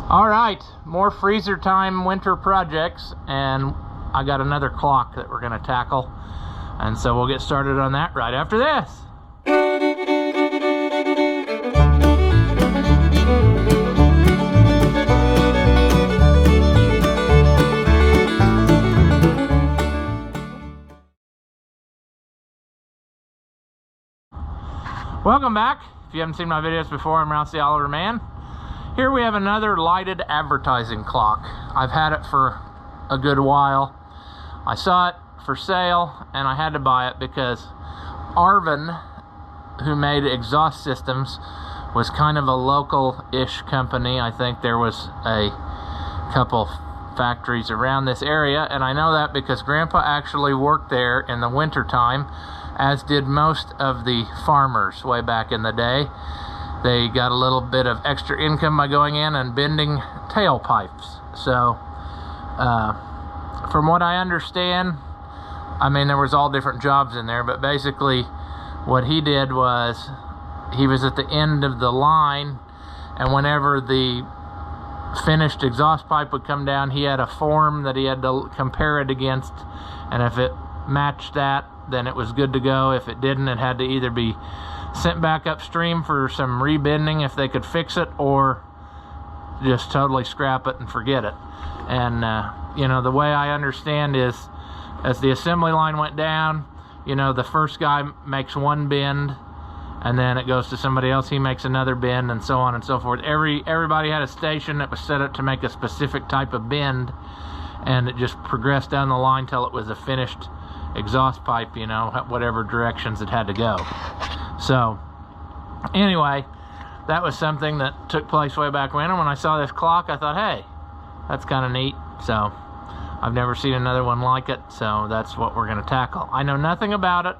All right, more freezer time winter projects, and I got another clock that we're gonna tackle, and so we'll get started on that right after this. Welcome back. If you haven't seen my videos before, I'm Brownstown Oliver Man. Here we have another lighted advertising clock. I've had it for a good while. I saw it for sale and I had to buy it because Arvin, who made exhaust systems, was kind of a local-ish company. I think there was a couple factories around this area, and I know that because Grandpa actually worked there in the winter time, as did most of the farmers way back in the day. They got a little bit of extra income by going in and bending tailpipes. So, from what I understand, I mean, there was all different jobs in there, but basically what he did was he was at the end of the line, and whenever the finished exhaust pipe would come down, he had a form that he had to compare it against, and if it matched that, then it was good to go. If it didn't, it had to either be sent back upstream for some rebending if they could fix it, or just totally scrap it and forget it. And you know, the way I understand is, as the assembly line went down, you know, the first guy makes one bend, and then it goes to somebody else, he makes another bend, and so on and so forth. Everybody had a station that was set up to make a specific type of bend, and it just progressed down the line till it was a finished exhaust pipe, you know, whatever directions it had to go. So anyway, that was something that took place way back when, and when I saw this clock, I thought, hey, that's kind of neat. So I've never seen another one like it, so that's what we're going to tackle. I know nothing about it.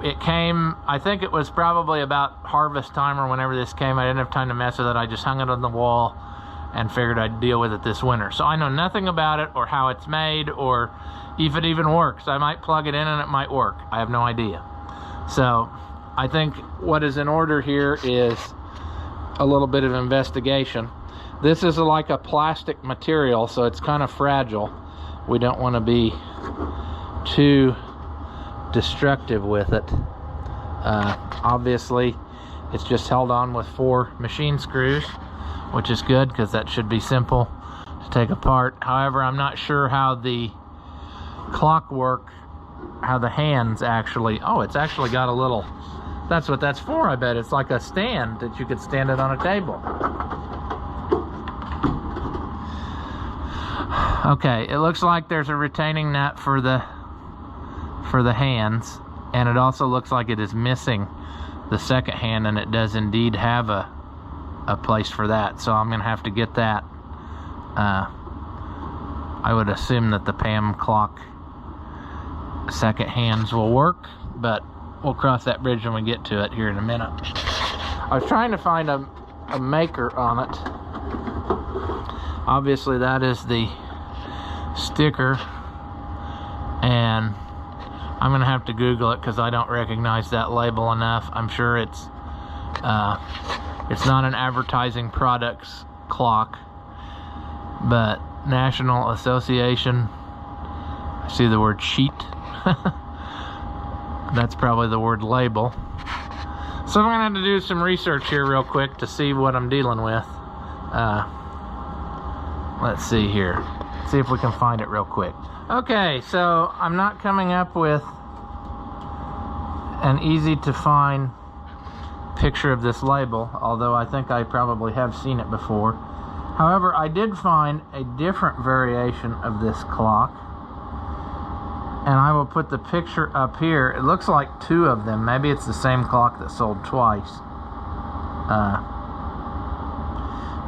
It came, I think it was probably about harvest time or whenever this came. I didn't have time to mess with it. I just hung it on the wall and figured I'd deal with it this winter. So I know nothing about it, or how it's made, or if it even works. I might plug it in and it might work. I have no idea. So I think what is in order here is a little bit of investigation. This is like a plastic material, so it's kind of fragile. We don't want to be too destructive with it. Obviously, it's just held on with 4 machine screws, which is good because that should be simple to take apart. However, I'm not sure how the clockwork, how the hands actually, oh, it's actually got a little, that's what that's for, I bet. It's like a stand that you could stand it on a table. Okay, it looks like there's a retaining nut for the hands, and it also looks like it is missing the second hand, and it does indeed have a place for that, so I'm gonna have to get that. I would assume that the PAM clock second hands will work, but we'll cross that bridge when we get to it here in a minute. I was trying to find a maker on it. Obviously that is the sticker, and I'm gonna have to Google it because I don't recognize that label enough. I'm sure it's not an advertising products clock, but National Association, I see the word sheet. That's probably the word label. So I'm gonna have to do some research here real quick to see what I'm dealing with. Let's see here. See if we can find it real quick. Okay, so I'm not coming up with an easy to find picture of this label, although I think I probably have seen it before. However, I did find a different variation of this clock, and I will put the picture up here. It looks like 2 of them. Maybe it's the same clock that sold twice.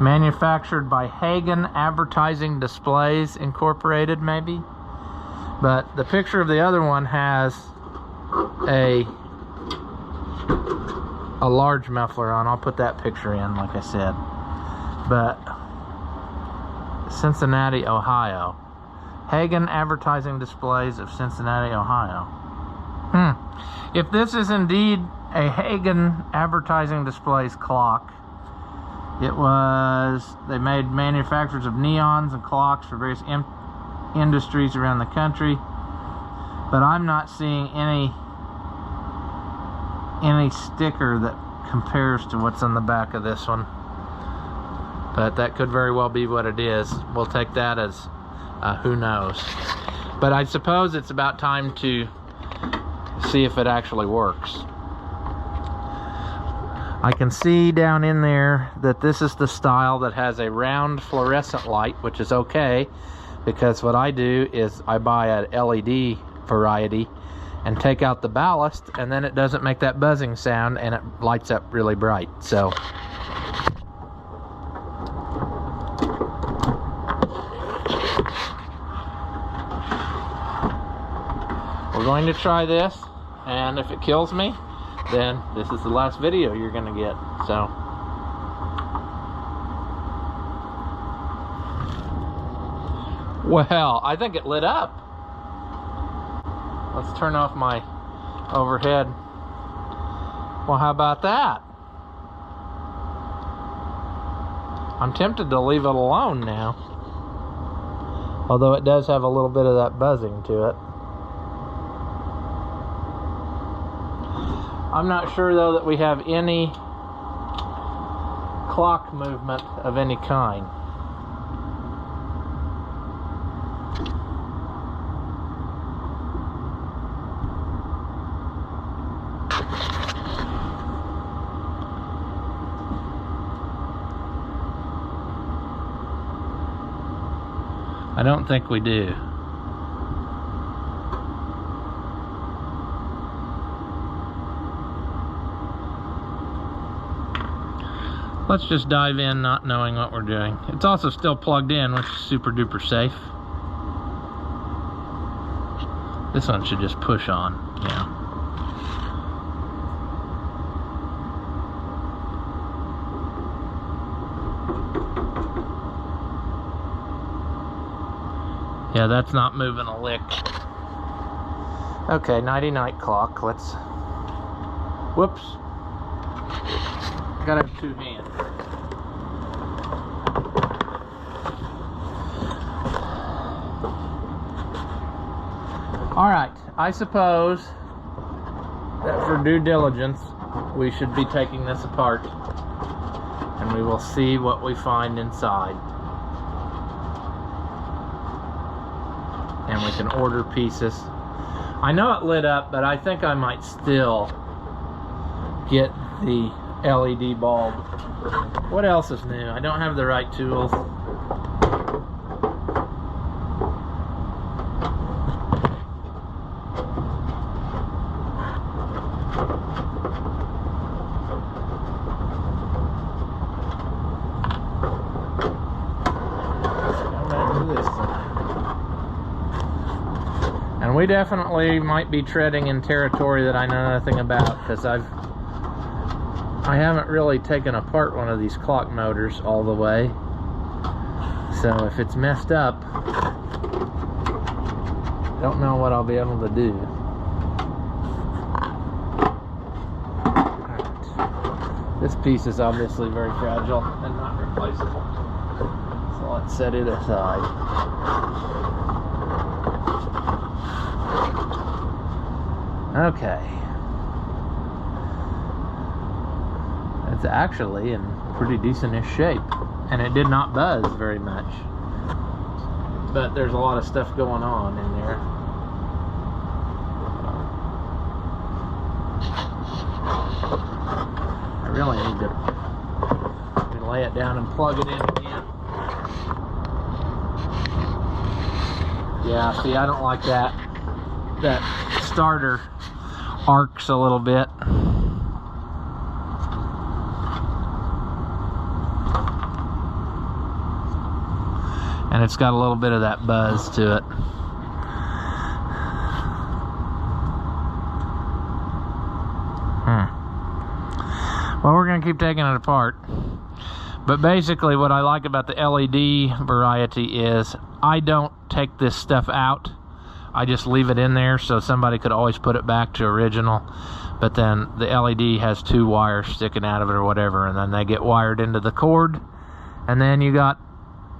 Manufactured by Hagen Advertising Displays Incorporated, maybe. But the picture of the other one has a large muffler on. I'll put that picture in, like I said. But Cincinnati, Ohio. Hagen Advertising Displays of Cincinnati, Ohio. If this is indeed a Hagen Advertising Displays clock, They made manufacturers of neons and clocks for various industries around the country, but I'm not seeing any sticker that compares to what's on the back of this one. But that could very well be what it is. We'll take that as who knows. But I suppose it's about time to see if it actually works. I can see down in there that this is the style that has a round fluorescent light, which is okay, because what I do is I buy an LED variety and take out the ballast, and then it doesn't make that buzzing sound and it lights up really bright. So we're going to try this, and if it kills me, then this is the last video you're gonna get. So well, I think it lit up. Let's turn off my overhead. Well, how about that? I'm tempted to leave it alone now, although it does have a little bit of that buzzing to it. I'm not sure though that we have any clock movement of any kind. I don't think we do. Let's just dive in not knowing what we're doing. It's also still plugged in, which is super duper safe. This one should just push on, yeah. Yeah, that's not moving a lick. Okay, nighty-night clock. Let's... Whoops. Gotta have two hands. Alright, I suppose that for due diligence, we should be taking this apart, and we will see what we find inside. And we can order pieces. I know it lit up, but I think I might still get the LED bulb. What else is new? I don't have the right tools. And we definitely might be treading in territory that I know nothing about, because I haven't really taken apart one of these clock motors all the way. So if it's messed up, I don't know what I'll be able to do. Right. This piece is obviously very fragile and not replaceable. So let's set it aside. Okay. It's actually in pretty decent-ish shape, and it did not buzz very much, but there's a lot of stuff going on in there. I really need to lay it down and plug it in again. Yeah, see, I don't like that starter arcs a little bit. And it's got a little bit of that buzz to it. Well, we're going to keep taking it apart. But basically what I like about the LED variety is I don't take this stuff out. I just leave it in there so somebody could always put it back to original. but then the LED has 2 wires sticking out of it or whatever, and then they get wired into the cord, and then you got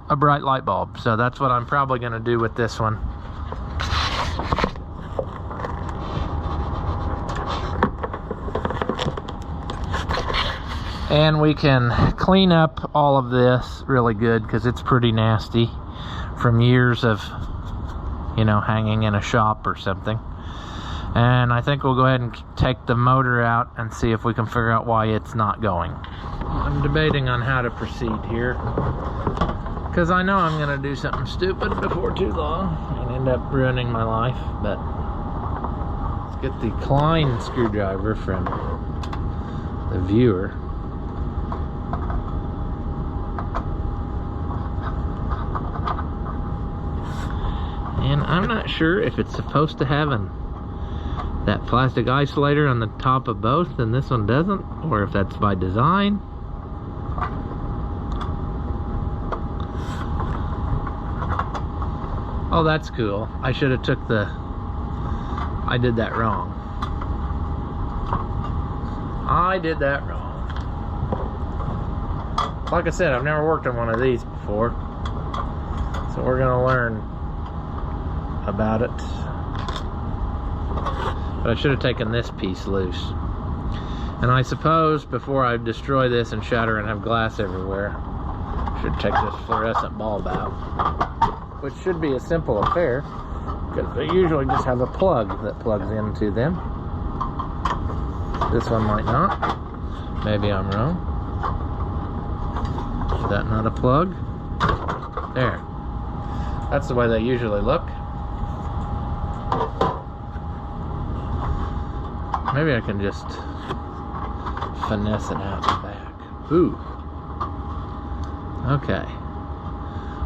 a bright light bulb. So that's what I'm probably going to do with this one. And we can clean up all of this really good because it's pretty nasty from years of, you know, hanging in a shop or something. And I think we'll go ahead and take the motor out and see if we can figure out why it's not going. I'm debating on how to proceed here, because I know I'm going to do something stupid before too long and end up ruining my life. But let's get the Klein screwdriver from the viewer. And I'm not sure if it's supposed to have that plastic isolator on the top of both and this one doesn't, or if that's by design. Oh, that's cool. I should have took the... I did that wrong. I did that wrong. Like I said, I've never worked on one of these before, so we're gonna learn about it. But I should have taken this piece loose. And I suppose before I destroy this and shatter and have glass everywhere, I should take this fluorescent bulb out, which should be a simple affair because they usually just have a plug that plugs into them. This one might not. Maybe I'm wrong. Is that not a plug? There. That's the way they usually look. Maybe I can just finesse it out the back. Ooh. Okay.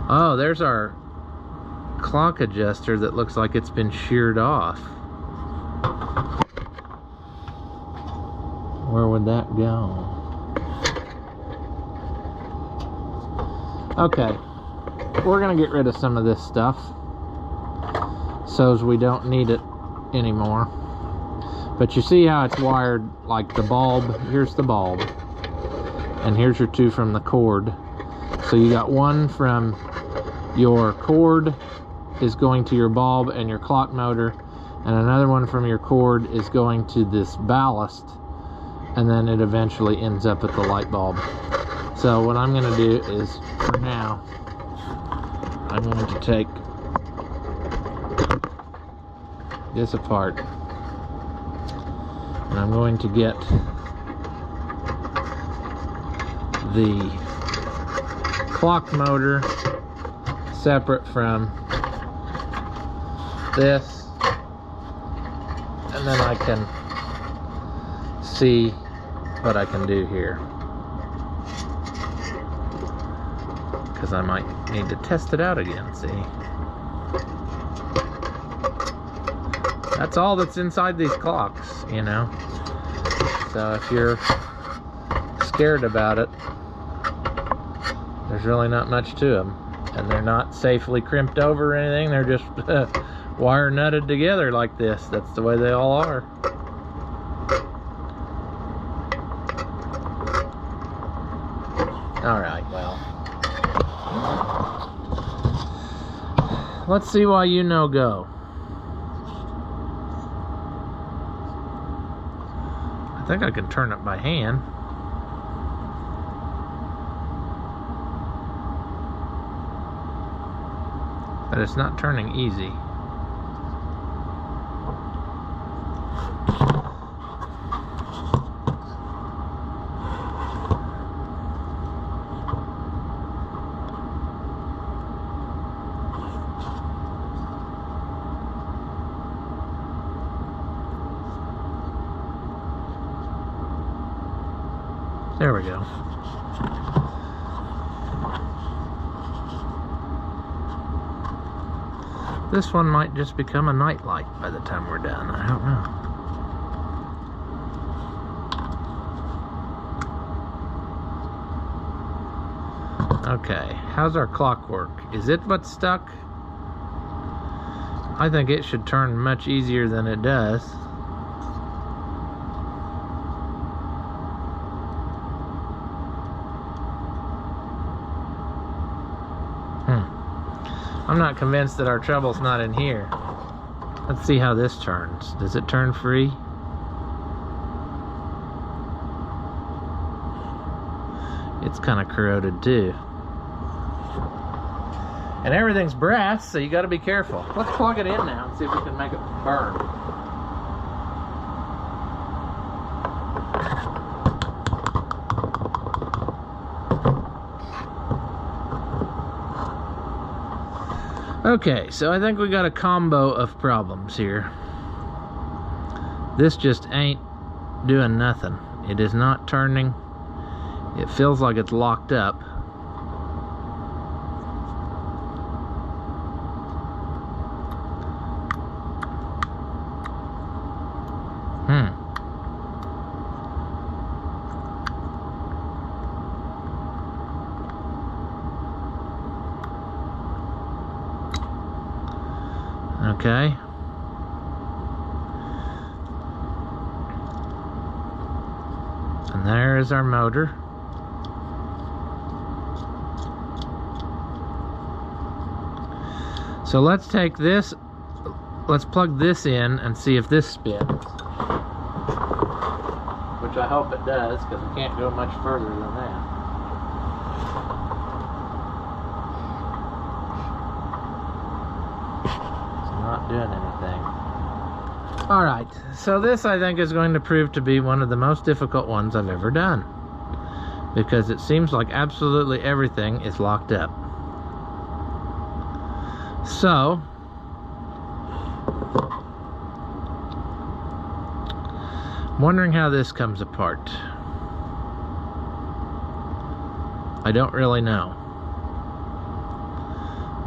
Oh, there's our clock adjuster that looks like it's been sheared off. Where would that go? Okay. We're gonna get rid of some of this stuff so as we don't need it anymore. But you see how it's wired, like the bulb, here's the bulb, and here's your 2 from the cord. So you got one from your cord is going to your bulb and your clock motor, and another one from your cord is going to this ballast, and then it eventually ends up at the light bulb. So what I'm gonna do is, for now, I'm going to take this apart. And I'm going to get the clock motor separate from this, and then I can see what I can do here, because I might need to test it out again. See, that's all that's inside these clocks, you know. So if you're scared about it, there's really not much to them. And they're not safely crimped over or anything. They're just wire nutted together like this. That's the way they all are. Alright, well. Let's see why you no go. I think I can turn it by hand. But it's not turning easy. There we go. This one might just become a night light by the time we're done. I don't know. Okay, how's our clock work? Is it what's stuck? I think it should turn much easier than it does. I'm not convinced that our trouble's not in here. Let's see how this turns. Does it turn free? It's kind of corroded too. And everything's brass, so you got to be careful. Let's plug it in now and see if we can make it burn. Okay, so I think we got a combo of problems here. This just ain't doing nothing. It is not turning. It feels like it's locked up. Okay. And there is our motor. So let's take this, let's plug this in and see if this spins. Which I hope it does, because we can't go much further than that. Not doing anything. Alright, so this I think is going to prove to be one of the most difficult ones I've ever done, because it seems like absolutely everything is locked up. So I'm wondering how this comes apart. I don't really know,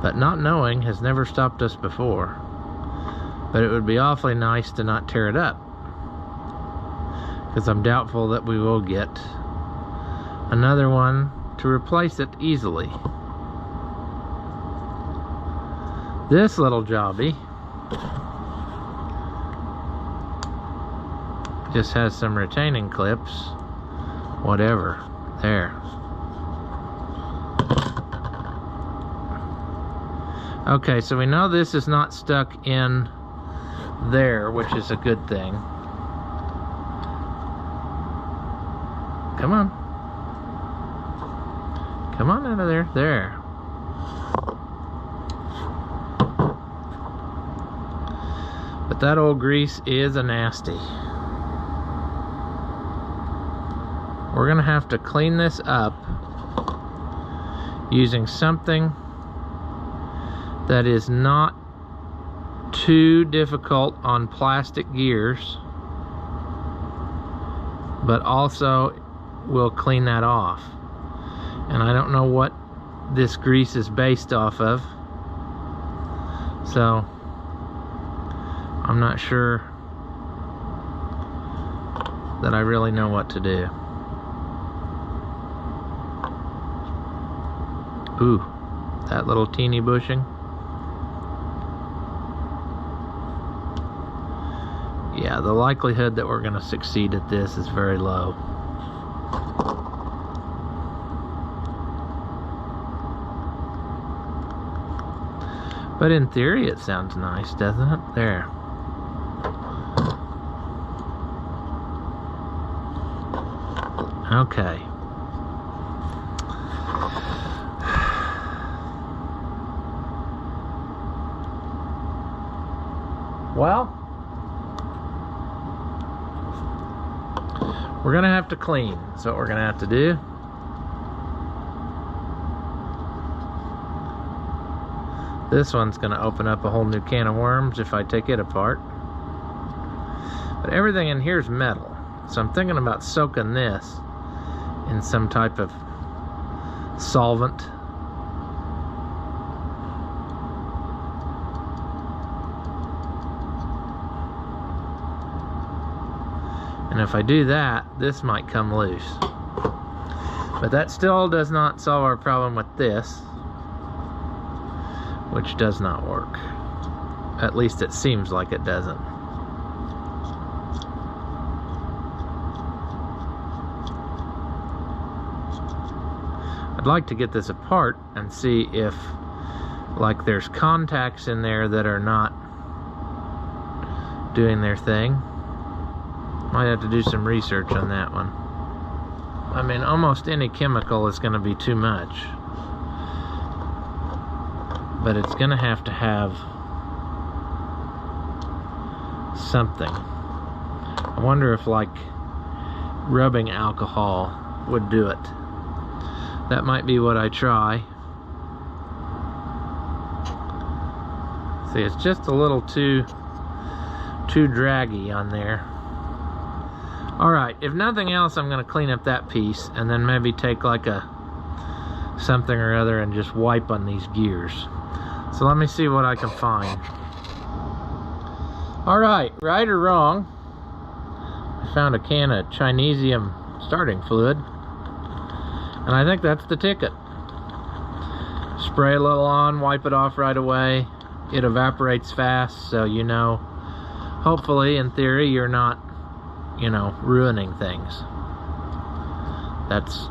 but not knowing has never stopped us before. But it would be awfully nice to not tear it up, because I'm doubtful that we will get another one to replace it easily. This little jobby just has some retaining clips, whatever, there. Okay, so we know this is not stuck in there, which is a good thing. Come on. Come on out of there. There. But that old grease is a nasty. We're gonna have to clean this up using something that is not too difficult on plastic gears, but also will clean that off. And I don't know what this grease is based off of, so I'm not sure that I really know what to do. Ooh, that little teeny bushing. Yeah, the likelihood that we're going to succeed at this is very low. But in theory, it sounds nice, doesn't it? There. Okay. Well, we're gonna have to clean. That's what we're gonna have to do. This one's gonna open up a whole new can of worms if I take it apart. But everything in here is metal, so I'm thinking about soaking this in some type of solvent. And if I do that, this might come loose. But that still does not solve our problem with this, which does not work. At least it seems like it doesn't. I'd like to get this apart and see if like there's contacts in there that are not doing their thing. Might have to do some research on that one. I mean, almost any chemical is going to be too much, but it's going to have something. I wonder if like rubbing alcohol would do it. That might be what I try. See, it's just a little too draggy on there. Alright, if nothing else, I'm going to clean up that piece and then maybe take like something or other and just wipe on these gears. So let me see what I can find. Alright, right or wrong, I found a can of Chinesium starting fluid, and I think that's the ticket. Spray a little on, wipe it off right away. It evaporates fast, so you know, hopefully, in theory, you're not, you know, ruining things. That's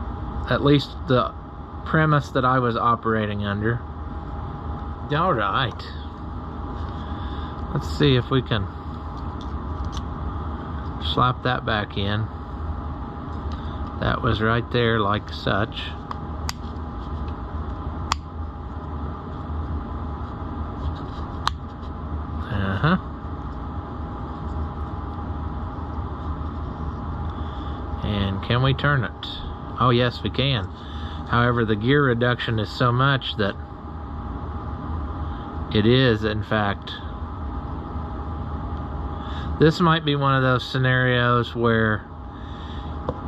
at least the premise that I was operating under. Alright. Let's see if we can slap that back in. That was right there like such. And can we turn it? Oh yes, we can. However, the gear reduction is so much that it is, in fact, this might be one of those scenarios where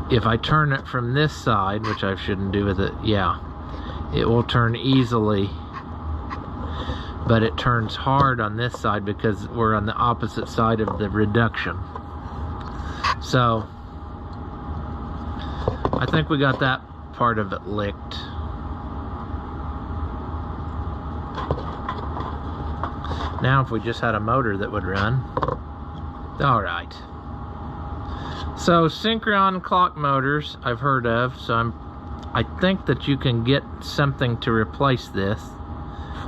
if I turn it from this side, which I shouldn't do with it, yeah, it will turn easily, but it turns hard on this side because we're on the opposite side of the reduction. So I think we got that part of it licked. Now if we just had a motor that would run. Alright. So Synchron clock motors I've heard of, so I think that you can get something to replace this.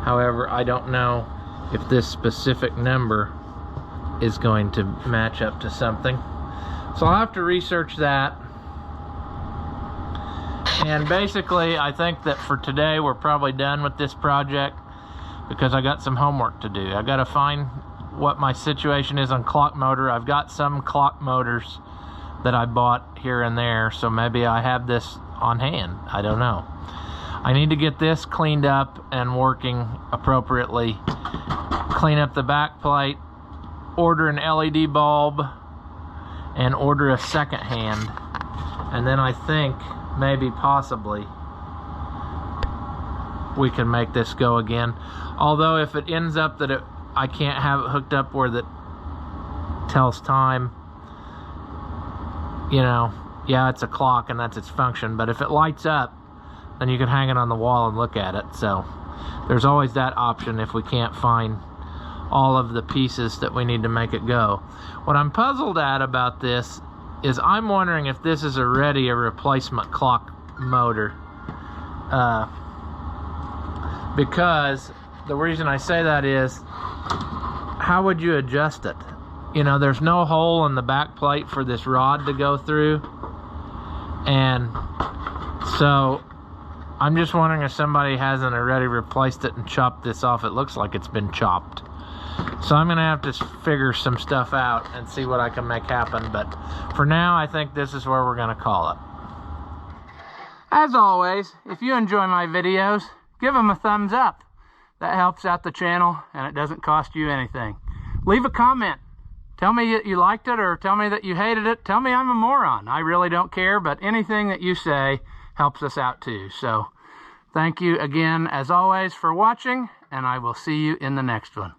However, I don't know if this specific number is going to match up to something. So I'll have to research that. And basically, I think that for today we're probably done with this project because I got some homework to do. I got to find what my situation is on clock motor. I've got some clock motors that I bought here and there, so maybe I have this on hand. I don't know. I need to get this cleaned up and working appropriately. Clean up the back plate, order an LED bulb, and order a second hand. And then I think maybe possibly we can make this go again. Although if it ends up that I can't have it hooked up where that tells time, you know, yeah, it's a clock and that's its function, but if it lights up, then you can hang it on the wall and look at it. So there's always that option if we can't find all of the pieces that we need to make it go. What I'm puzzled at about this is I'm wondering if this is already a replacement clock motor. Because the reason I say that is, how would you adjust it? You know, there's no hole in the back plate for this rod to go through. And so I'm just wondering if somebody hasn't already replaced it and chopped this off. It looks like it's been chopped. So I'm gonna have to figure some stuff out and see what I can make happen. But for now, I think this is where we're gonna call it. As always, if you enjoy my videos, give them a thumbs up. That helps out the channel and it doesn't cost you anything. Leave a comment. Tell me that you liked it or tell me that you hated it. Tell me I'm a moron. I really don't care, but anything that you say helps us out too. So thank you again, as always, for watching, and I will see you in the next one.